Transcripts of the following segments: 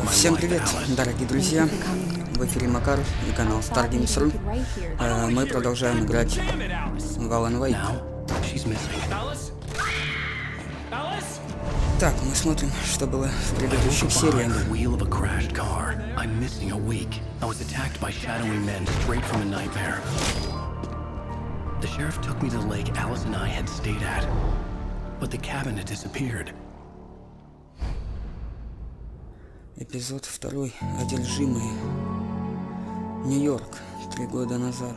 Всем привет, дорогие друзья! В эфире Макар и канал StarGames.ru. Мы продолжаем играть в Алана Уэйка. Так, мы смотрим, что было в предыдущих сериях. The sheriff took me to the lake Alice and I had stayed at, but the cabin had disappeared. Эпизод 2. Одержимые. Нью-Йорк. 3 года назад.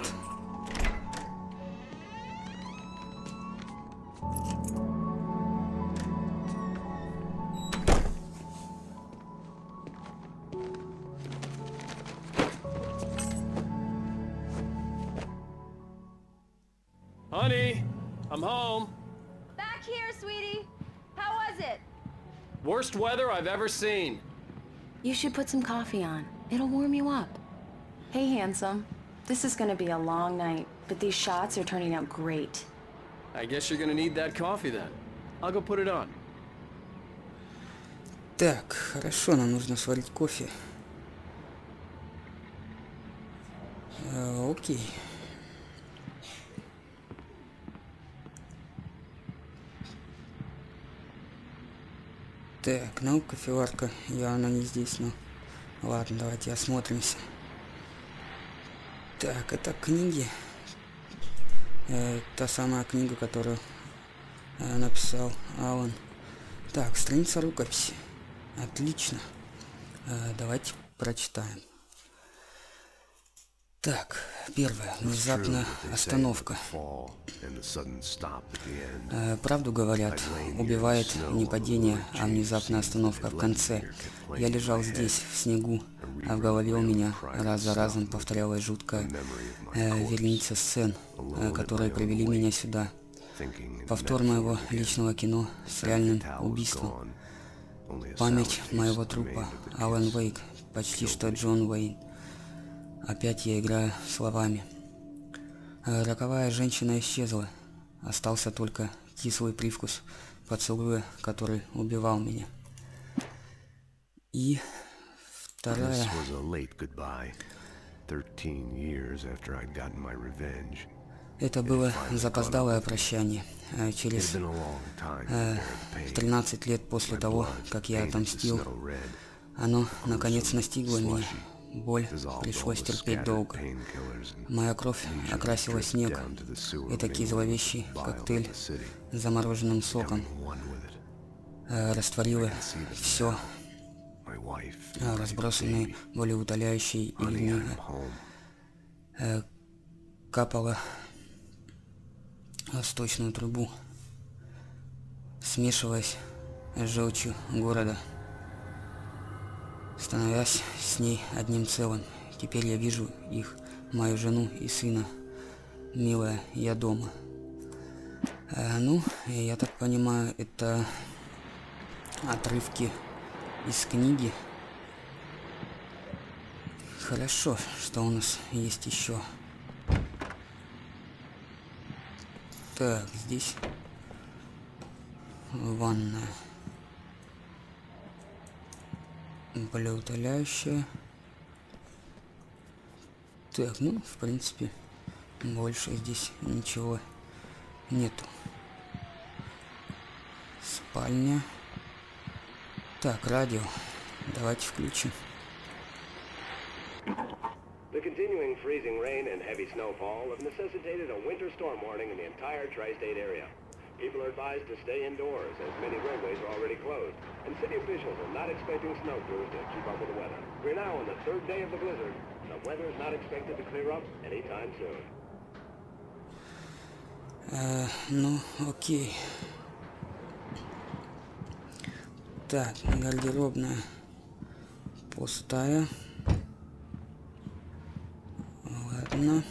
Honey, I'm home. Back here, sweetie. How was it? Worst weather I've ever seen. You should put some coffee on. It'll warm you up. Hey, handsome. This is gonna be a long night, but these shots are turning out great. I guess you're gonna need that coffee then. I'll go put it on. Так, хорошо, нам нужно сварить кофе. Окей. Так, ну, кофеварка явно не здесь, но... Ладно, давайте осмотримся. Так, это книги. Та самая книга, которую написал Алан. Так, страница рукописи. Отлично. Давайте прочитаем. Так, первое. Внезапная остановка. Правду говорят, убивает не падение, а внезапная остановка в конце. Я лежал здесь, в снегу, а в голове у меня раз за разом повторялась жуткая вереница сцен, которые привели меня сюда. Повтор моего личного кино с реальным убийством. Память моего трупа. Алан Уэйк, почти что Джон Уэйн. Опять я играю словами. Роковая женщина исчезла. Остался только кислый привкус поцелуя, который убивал меня. И вторая... Это было запоздалое прощание. Через 13 лет после того, как я отомстил, оно наконец настигло меня. Боль пришлось терпеть долго. Моя кровь окрасила снег. Этакий зловещий коктейль с замороженным соком. Растворила все, разбросанные болеутоляющие и ленивые. Капала в сточную трубу, смешиваясь с желчью города, становясь с ней одним целым. Теперь я вижу их, мою жену и сына. Милая, я дома. Ну, я так понимаю, это отрывки из книги. Хорошо, что у нас есть еще. Так, здесь ванная. Болеутоляющая. Так, ну, в принципе, больше здесь ничего нету. Спальня. Так, радио. Давайте включим. The continuing freezing rain and heavy snowfall have necessitated a winter storm warning in the entire tri-state area. People are advised to stay indoors, as many roadways are already closed, and city officials are not expecting snow crews to keep up with the weather. We're now on the third day of the blizzard. The weather is not expected to clear up anytime soon. Ну, окей. Так, гардеробная пустая. Ладно.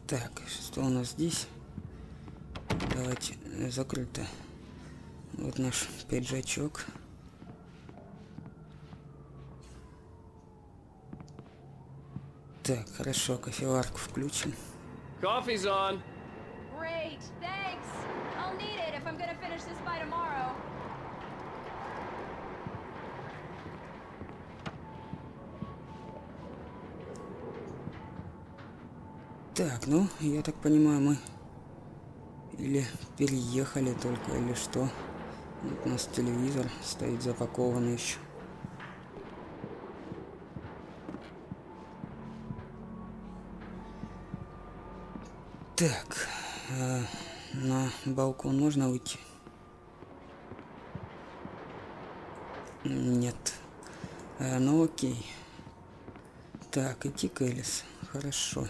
Так, что у нас здесь? Давайте, закрыто. Вот наш пиджачок. Так, хорошо, кофеварку включим. Coffee's on. Great, thanks. I'll need it if I'm gonna finish this by tomorrow. Так, ну, я так понимаю, мы или переехали только, или что. Вот у нас телевизор стоит запакованный еще. Так, на балкон можно выйти? Нет. Ну окей. Так, идти к Элис. Хорошо.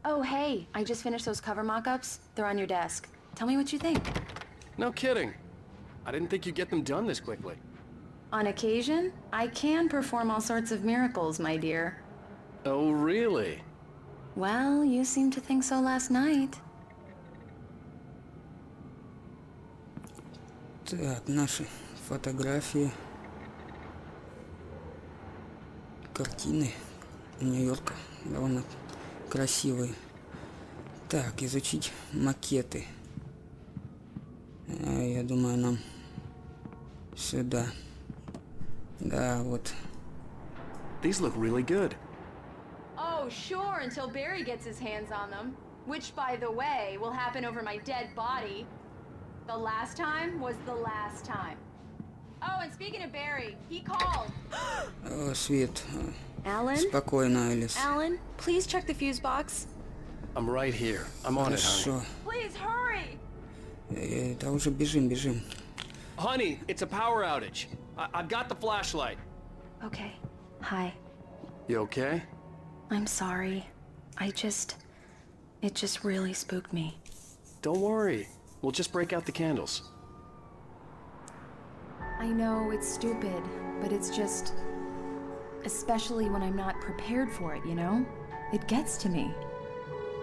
Oh, hey, I just finished those cover mock-ups. They're on your desk. Tell me what you think. No kidding. I didn't think you'd get them done this quickly. On occasion, I can perform all sorts of miracles, my dear. Oh, really? Well, you seemed to think so last night. Так, наши фотографии. Картины Нью-Йорка довольно красивые. Так, изучить макеты. Я думаю, нам сюда. Да, вот. These look really good. Oh, sure, until Barry gets his hands on them. Which, by the way, will happen over my dead body. The last time was the last time. Oh, and speaking of Barry, he called. О, Свет. Alan? Спокойно, Элис. Alan, please check the fuse box. I'm right here. I'm on it, Хорошо. honey. Please hurry! Да уже бежим, бежим. Honey, it's a power outage. I've got the flashlight. Okay. Hi. You okay? I'm sorry. It just really spooked me. Don't worry. We'll just break out the candles. I know it's stupid, but it's just... Especially when I'm not prepared for it, you know? It gets to me.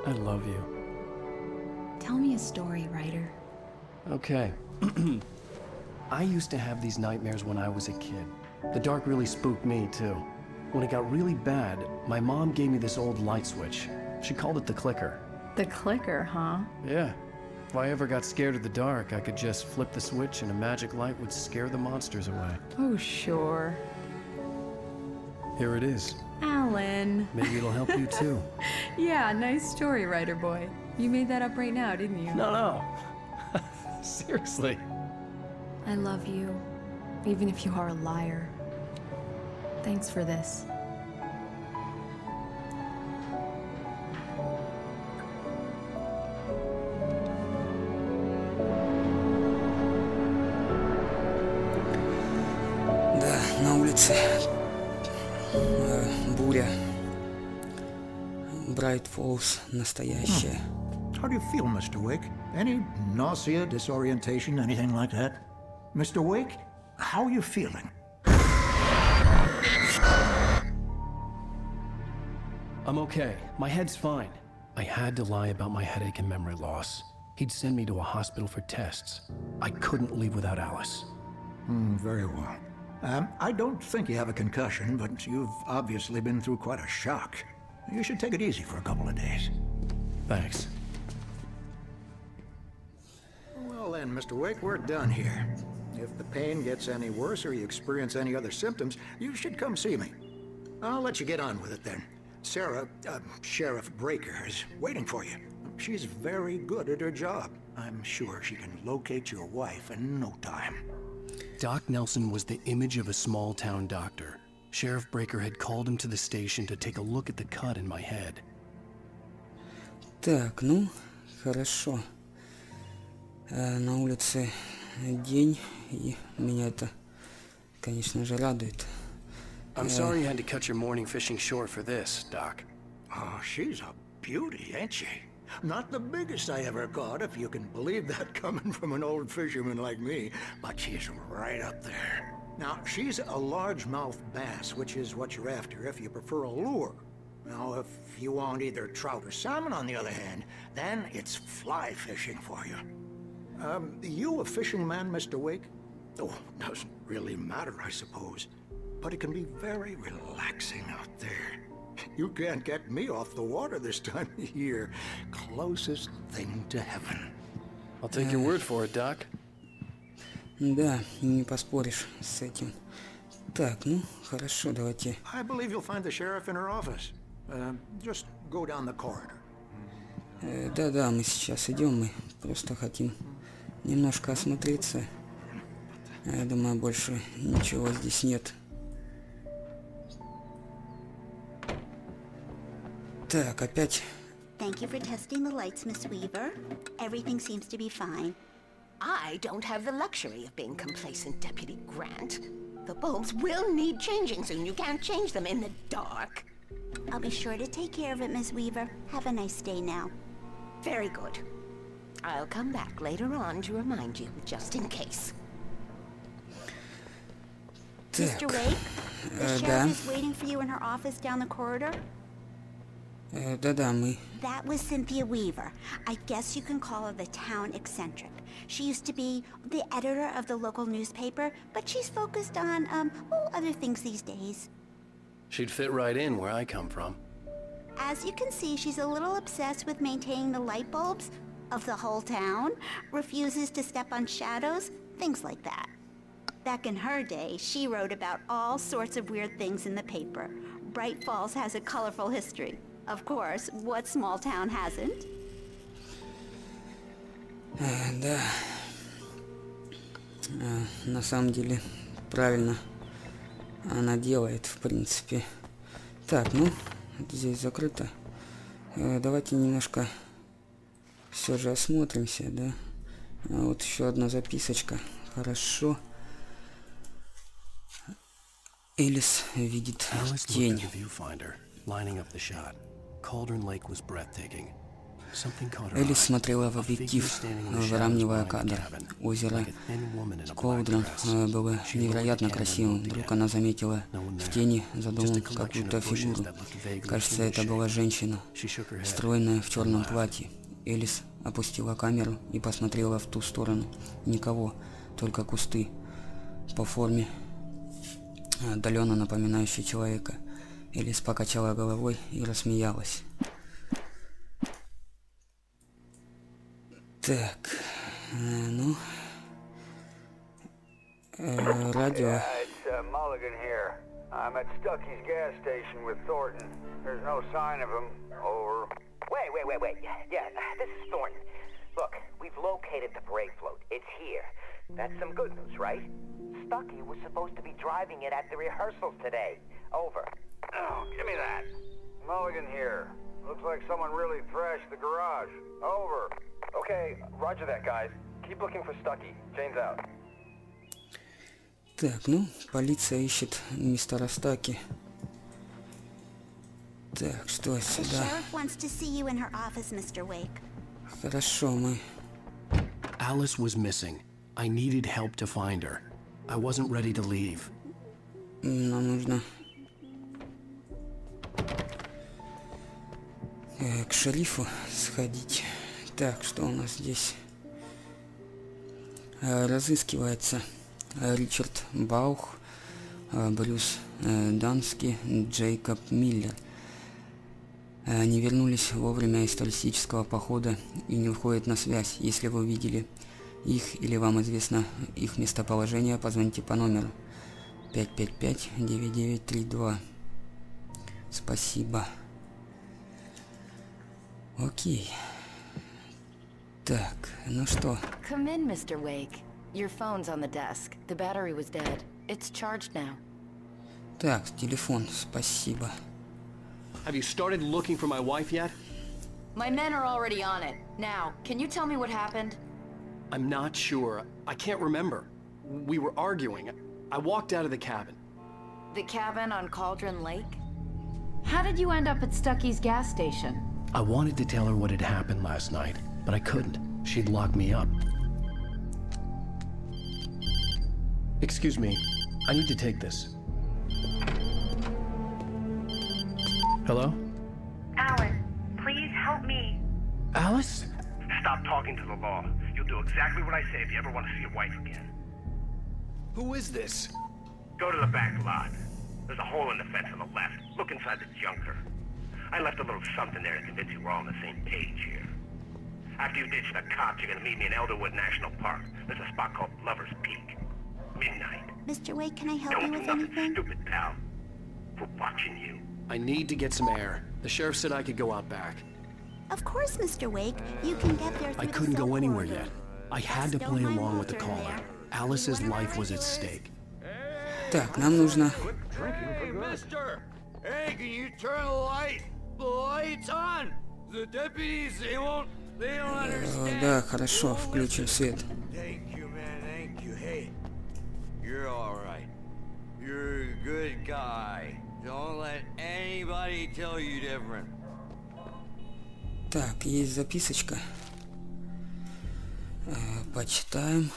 I love you. Tell me a story, writer. Okay. I used to have these nightmares when I was a kid. The dark really spooked me, too. When it got really bad, my mom gave me this old light switch. She called it the clicker. The clicker, huh? Yeah. If I ever got scared of the dark, I could just flip the switch and a magic light would scare the monsters away. Oh, sure. Here it is. Alan. Maybe it'll help you, too. Yeah, nice story, writer boy. You made that up right now, didn't you? No. Seriously. I love you, even if you are a liar. Thanks for this. Да, на улице буря. Брайт-Фоллс настоящая. How do you feel, Mr. Wake? Any nausea, disorientation, anything like that? Mr. Wake, how are you feeling? I'm okay. My head's fine. I had to lie about my headache and memory loss. He'd send me to a hospital for tests. I couldn't leave without Alice. Very well. I don't think you have a concussion, but you've obviously been through quite a shock. You should take it easy for a couple of days. Thanks. Well then, Mr. Wake, we're done here. If the pain gets any worse or you experience any other symptoms, you should come see me. I'll let you get on with it then. Sarah, Sheriff Breaker, is waiting for you. She's very good at her job. I'm sure she can locate your wife in no time. Doc Nelson was the image of a small-town doctor. Sheriff Breaker had called him to the station to take a look at the cut in my head. Так, ну, хорошо. На улице день, и меня это, конечно же, радует. I'm sorry you had to cut your morning fishing short for this, Doc. Oh, she's a beauty, ain't she? Not the biggest I ever caught, if you can believe that coming from an old fisherman like me, but she's right up there. Now, she's a largemouth bass, which is what you're after if you prefer a lure. Now, if you want either trout or salmon, on the other hand, then it's fly fishing for you. You a fishing man, Mr. Wake? Oh, doesn't really matter, I suppose. but it can be very relaxing out there. You can't get me off the water this time of year. Closest thing to heaven. I'll take your word for it, Doc. Да, не поспоришь с этим. Так, ну, хорошо, давайте. I believe you'll find the sheriff in her office. Just go down the corridor. Да-да, мы сейчас идем, мы просто хотим немножко осмотреться. Я думаю, больше ничего здесь нет. Так, опять. Thank you for testing the lights, Miss Weaver. Everything seems to be fine. I don't have the luxury of being complacent, Deputy Grant. The bulbs will need changing soon. You can't change them in the dark. I'll be sure to take care of it, Miss Weaver. Have a nice day now. Very good. I'll come back later on to remind you, just in case. Mr. Wake, the sheriff is waiting for you in her office down the corridor. Да-да, мы... That was Cynthia Weaver. I guess you can call her the town eccentric. She used to be the editor of the local newspaper, but she's focused on, other things these days. She'd fit right in where I come from. As you can see, she's a little obsessed with maintaining the light bulbs of the whole town, refuses to step on shadows, things like that. Back in her day, she wrote about all sorts of weird things in the paper. Braight-Fолls has a colorful history. Of course, what small town hasn't? Да. На самом деле, правильно она делает, в принципе. Так, ну, здесь закрыто. Давайте немножко все же осмотримся, да. Вот еще одна записочка. Хорошо. Элис видит тень. Элис смотрела в объектив, выравнивая кадр. Озеро Колдрон было невероятно красивым. Вдруг она заметила в тени за домом какую-то фигуру. Кажется, это была женщина, стройная в черном платье. Элис опустила камеру и посмотрела в ту сторону. Никого, только кусты, по форме отдаленно напоминающие человека. Элис покачала головой и рассмеялась. Так, ну, радио. Mulligan here. I'm at Stucky's gas station with Thornton. There's no sign of him. Over. Wait. Yeah, this is Thornton. Look, we've located the brake float. It's here. That's some good news, right? Stucky was supposed to be driving it at the rehearsals today. Over. Oh, give me that. Mulligan here. Looks like someone really thrashed the garage. Over. Okay, roger that, guys. Keep looking for Stucky. Jane's out. Так, ну, полиция ищет мистера Стаки. Так, что сюда? Хорошо, мы... Alice was missing. I needed help to find her. I wasn't ready to leave. Нам нужно... к шерифу сходить. Так, что у нас здесь? Разыскивается Ричард Баух, Брюс Дански, Джейкоб Миллер. Они вернулись во время из туристического похода и не выходят на связь. Если вы увидели их или вам известно их местоположение, позвоните по номеру 555-9932. Спасибо. Окей. Так, ну что? Come in, Mr. Wake. Your phone's on the desk. The battery was dead. It's charged now. Так, телефон, спасибо. Have you started looking for my wife yet? My men are already on it. Now, can you tell me what happened? I'm not sure. I can't remember. We were arguing. I walked out of the cabin. The cabin on Cauldron Lake? How did you end up at Stucky's gas station? I wanted to tell her what had happened last night, but I couldn't. She'd locked me up. Excuse me. I need to take this. Hello? Alan, please help me. Alice? Stop talking to the law. You'll do exactly what I say if you ever want to see your wife again. Who is this? Go to the back lot. There's a hole in the fence on the left. Look inside the junker. I left a little something there to convince you we're all on the same page here. After you ditch the cops, you're gonna meet me in Elderwood National Park. There's a spot called Lover's Peak. Midnight. Mr. Wade, can I help Don't you do with nothing anything? stupid, pal. We're watching you. I need to get some air. The sheriff said I could go out back. Of course, Mr. Wake. You can get there through I the couldn't go cell anywhere corridor. yet. I had to Just play don't mind along with the Walter caller. there. Alice's You one of life our was at regulars? stake. Так, нам нужно... Hey, mister! Hey, can you turn the light? The light's on! The deputies, they don't understand. Да, хорошо, включим свет. Thank you, man, thank you. Hey, you're alright. You're a good guy. Don't let anybody tell you different. Так, есть записочка. Почитаем.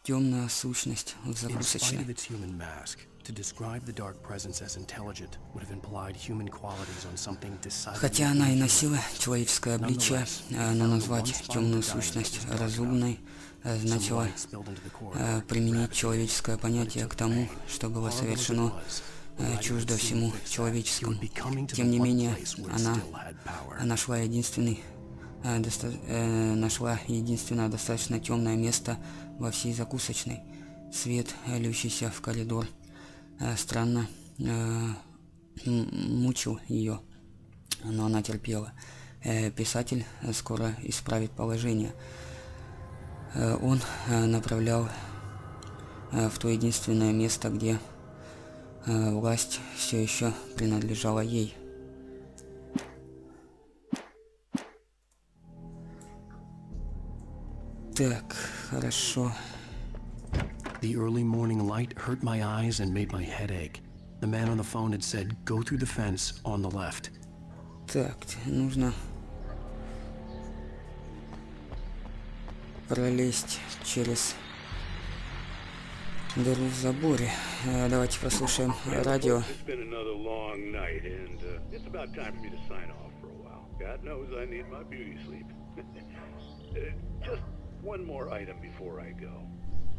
Темная сущность в In spite of закусочной. its human mask, to describe the dark presence as intelligent would have implied human qualities on something decidedly Хотя она и inhuman. носила человеческое обличие, но назвать темную сущность разумной значило применить человеческое понятие к тому, что было совершенно чуждо всему человеческому. Тем не менее, она нашла единственное достаточно темное место во всей закусочной. Свет, льющийся в коридор, странно мучил ее, но она терпела. Писатель скоро исправит положение. Он направлял в то единственное место, где власть все еще принадлежала ей. Так, хорошо. The early morning light hurt my eyes and made my head ache. The man on the phone had said, go through the fence on the left. Так, нужно пролезть через дыру в заборе. Давайте послушаем радио. It's been another long night, and it's about time for me to sign off for a while. God knows I need my beauty sleep. Just one more item before I go.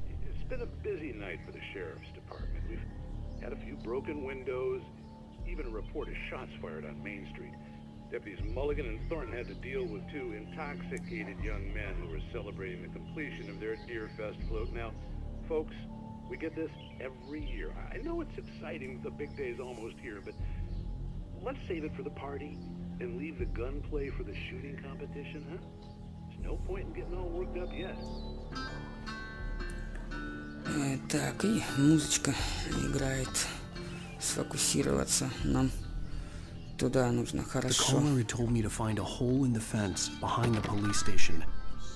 It's been a busy night for the sheriff's department. We've had a few broken windows, even a report of shots fired on Main Street. Deputies Mulligan and Thornton had to deal with two intoxicated young men who were celebrating the completion of their Deer Fest float. Now, folks, we get this every year. I know it's exciting, the big day's almost here, but let's save it for the party and leave the gunplay for the shooting competition, huh? There's no point in getting all worked up yet. Так, и музычка играет. Сфокусироваться нам туда нужно, The хорошо. caller had told me to find a hole in the fence behind the police station.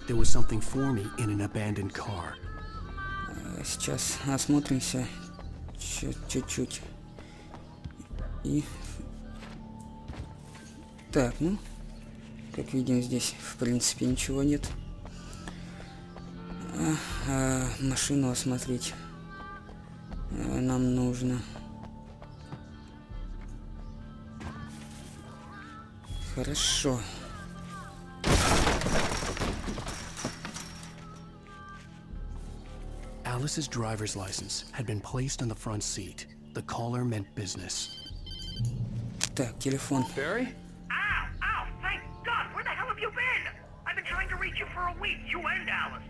There was something for me in an abandoned car. Сейчас осмотримся чуть-чуть. И... Так, ну, как видим, здесь в принципе ничего нет. Машину осмотреть нам нужно. Хорошо. Alice's driver's license had been placed on the front seat. The caller meant business. Так, телефон. Barry? Ow! Ow! Thank God! Where the hell have you been? I've been trying to reach you for a week, you and Alice.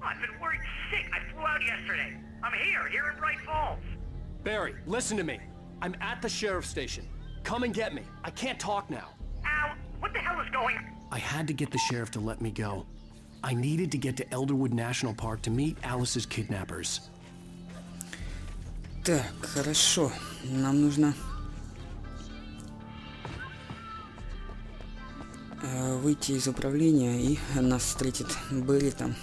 I've been worried sick. I flew out yesterday. I'm here in Braight-Fålls. Barry, listen to me. I'm at the sheriff's station. Come and get me. I can't talk now. Ow! What the hell is going on? I had to get the sheriff to let me go. I needed to get to Elderwood National Park to meet Alice's kidnappers. Так, хорошо. Нам нужно выйти из управления, и нас встретит Берри там.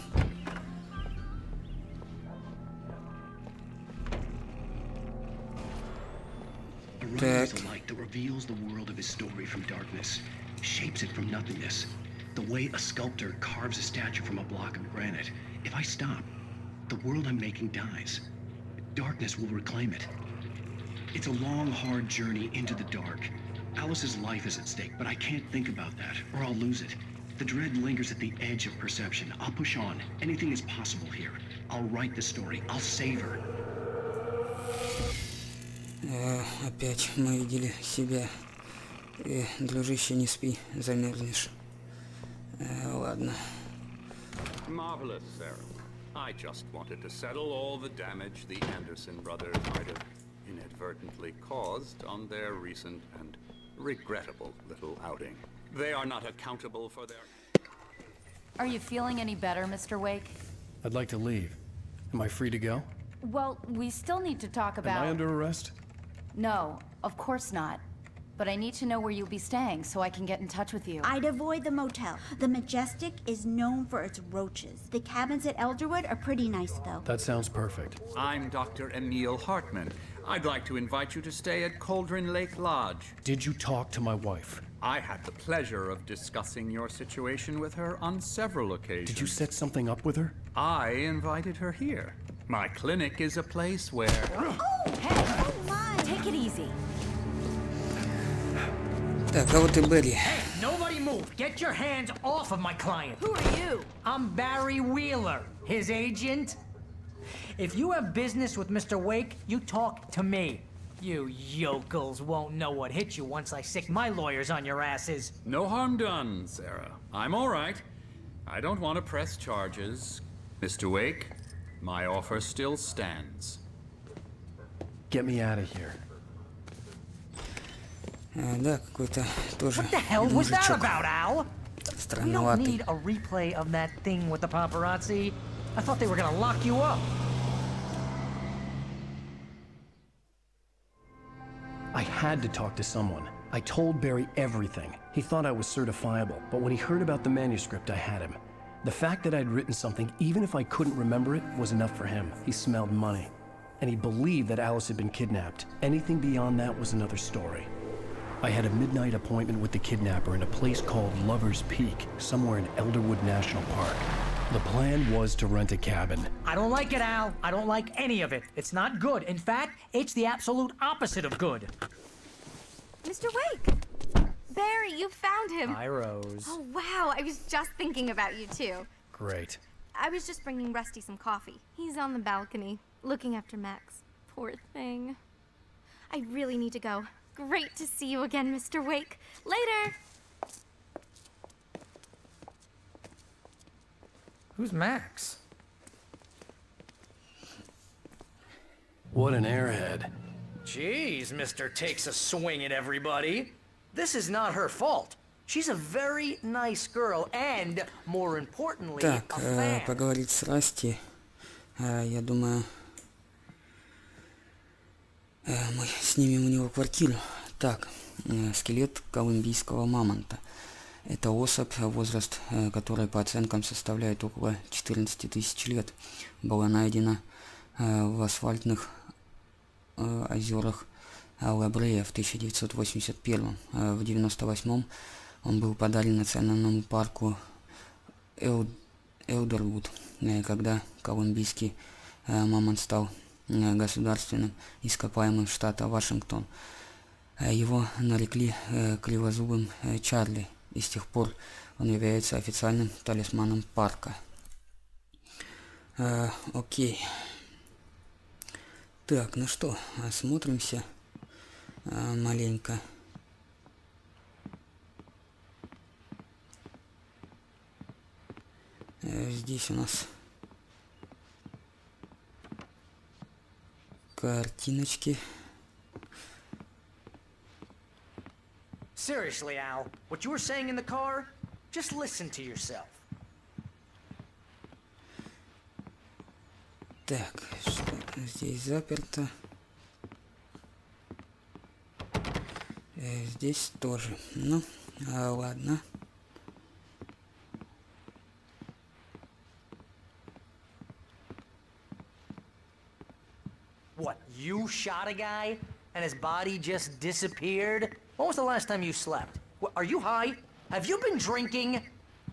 Так. A light that reveals the world of his story from darkness, shapes it from nothingness. The way a sculptor carves a statue from a block of granite. If I stop, the world I'm making dies. Darkness will reclaim it. It's a long, hard journey into the dark. Alice's life is at stake, but I can't think about that, or I'll lose it. The dread lingers at the edge of perception. I'll push on. Anything is possible here. I'll write the story. I'll save her. Опять мы видели себя. Дружище, не спи, замерзнешь. Ладно. Marvelous, Sarah. I just wanted to settle all the damage the Anderson brothers might have inadvertently caused on their recent and regrettable little outing. They are not accountable for their... Are you feeling any better, Mr. Wake? I'd like to leave. Am I free to go? Well, we still need to talk about... Am I under arrest? No, of course not. But I need to know where you'll be staying so I can get in touch with you. I'd avoid the motel. The Majestic is known for its roaches. The cabins at Elderwood are pretty nice, though. That sounds perfect. I'm Dr. Emil Hartman. I'd like to invite you to stay at Cauldron Lake Lodge. Did you talk to my wife? I had the pleasure of discussing your situation with her on several occasions. Did you set something up with her? I invited her here. My clinic is a place where... Oh, hey, oh my! Take it easy. Так, а вот и Берри. Hey, nobody move. Get your hands off of my client. Who are you? I'm Barry Wheeler, his agent. If you have business with Mr. Wake, you talk to me. You yokels won't know what hit you once I sick my lawyers on your asses. No harm done, Sarah. I'm all right. I don't want to press charges. Mr. Wake, my offer still stands. Get me out of here. Да, какой-то тоже What the hell was that мужичок. about, Al? We don't Странноватый. need a replay of that thing with the paparazzi. I thought they were gonna lock you up. I had to talk to someone. I told Barry everything. He thought I was certifiable, but when he heard about the manuscript, I had him. The fact that I'd written something, even if I couldn't remember it, was enough for him. He smelled money. And he believed that Alice had been kidnapped. Anything beyond that was another story. I had a midnight appointment with the kidnapper in a place called Lover's Peak, somewhere in Elderwood National Park. The plan was to rent a cabin. I don't like it, Al. I don't like any of it. It's not good. In fact, it's the absolute opposite of good. Mr. Wake! Barry, you found him. Hi, Rose. Oh, wow. I was just thinking about you, too. Great. I was just bringing Rusty some coffee. He's on the balcony, looking after Max. Poor thing. I really need to go. Great to see you again, Mr. Wake. Later! Who's Max? What an airhead. Jeez, Mr. Takes a swing at everybody. This is not her fault. She's a very nice girl and, more importantly, Так, a fan. поговорить с Расти. Я думаю, мы снимем у него квартиру. Так, скелет колумбийского мамонта. Это особь, возраст которой по оценкам составляет около 14 тысяч лет. Была найдена в асфальтных озерах Лабрея в 1981. В 1998 он был подарен национальному парку Элдервуд, когда колумбийский мамонт стал государственным ископаемым штата Вашингтон. Его нарекли кривозубым Чарли, и с тех пор он является официальным талисманом парка. Окей. Так, ну что, осмотримся маленько. Здесь у нас картиночки. Seriously, Al, what you were saying in the car, just listen to yourself. Так, что здесь заперто. Здесь тоже. Ну, ладно. What, you shot a guy and his body just disappeared? When was the last time you slept? Are you high? Have you been drinking?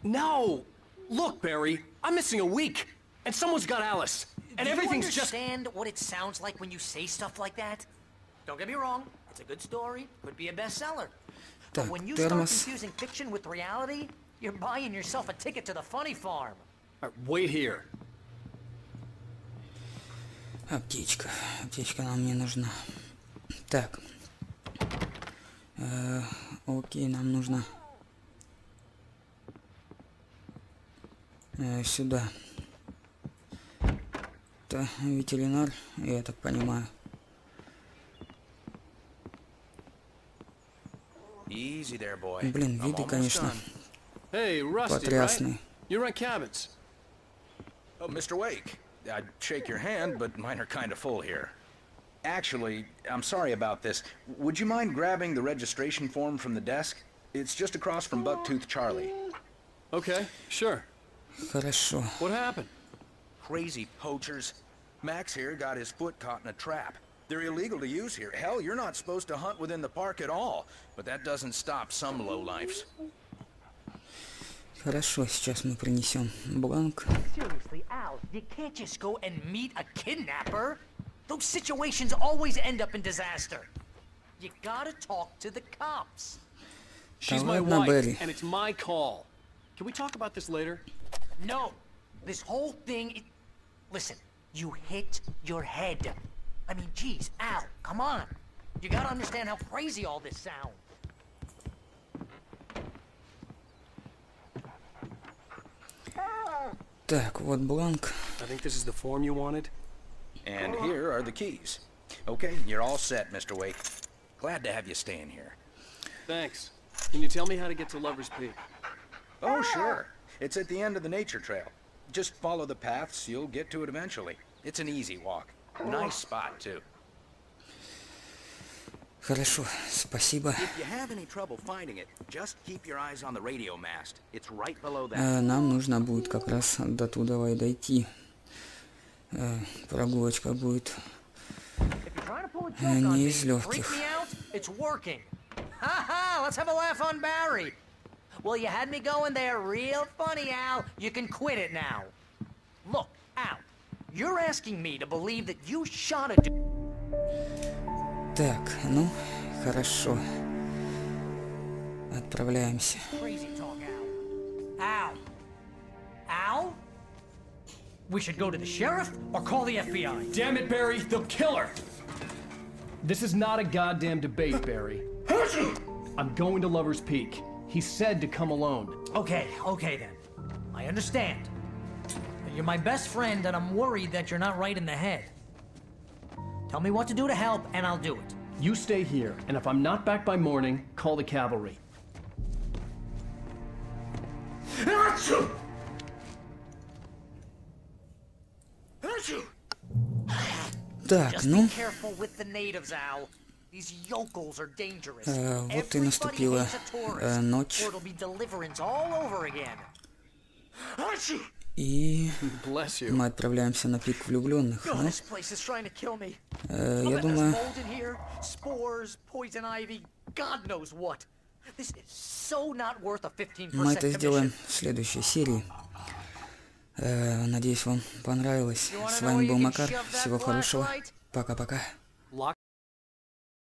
No! Look, Barry, I'm missing a week, and someone's got Alice, and everything's just... Do you understand what it sounds like when you say stuff like that? Don't get me wrong, it's a good story, could be a bestseller. But when you start confusing fiction with reality, you're buying yourself a ticket to the funny farm. All right, wait here. Аптечка. Аптечка нам не нужна. Так. Окей, нам нужно сюда. Это ветеринар, я так понимаю. Блин, виды, конечно, потрясные. You rent cabins? Oh, Mr. Wake, I'd shake your hand, but mine are kind of full here. Actually, I'm sorry about this. Would you mind grabbing the registration form from the desk? It's just across from Bucktooth Charlie. Okay, sure. Хорошо. What happened? Crazy poachers. Max here got his foot caught in a trap. They're illegal to use here. Hell, you're not supposed to hunt within the park at all. But that doesn't stop some lowlifes. Хорошо, сейчас мы принесем бланк. Seriously, Al, you can't just go and meet a kidnapper. Those situations always end up in disaster. You gotta talk to the cops. She's my wife, and it's my call. Can we talk about this later? No, this whole thing. Listen, you hit your head. I mean, geez, Al, come on. You gotta understand how crazy all this sounds. Так, вот бланк. I think this is the form you wanted. And here are the keys. Okay, you're all set, Mr. Wake. Glad to have you staying here. Thanks. Can you tell me how to get to Lover's Peak? Oh, sure. It's at the end of the nature trail. Just follow the paths, you'll get to it eventually. It's an easy walk. Nice spot, too. Хорошо, спасибо. Нам нужно будет как раз до туда и дойти. Прогулочка будет не из легких. Let's have a laugh on Barry. Well, you had me going there real funny, Al. You can quit it now. Look, Al, you're asking me to believe that you shot a dude. Так, ну, хорошо. Отправляемся. Al? Al? We should go to the sheriff or call the FBI. Damn it, Barry, they'll kill her! This is not a goddamn debate, Barry. I'm going to Lover's Peak. He said to come alone. Okay then. I understand. You're my best friend and I'm worried that you're not right in the head. Tell me what to do to help, and I'll do it. You stay here, and if I'm not back by morning, call the cavalry. Так, ну, вот и наступила ночь. И мы отправляемся на пик влюбленных. Ну, я думаю, мы это сделаем в следующей серии. Надеюсь, вам понравилось. С вами был Макар. Всего хорошего. Пока-пока.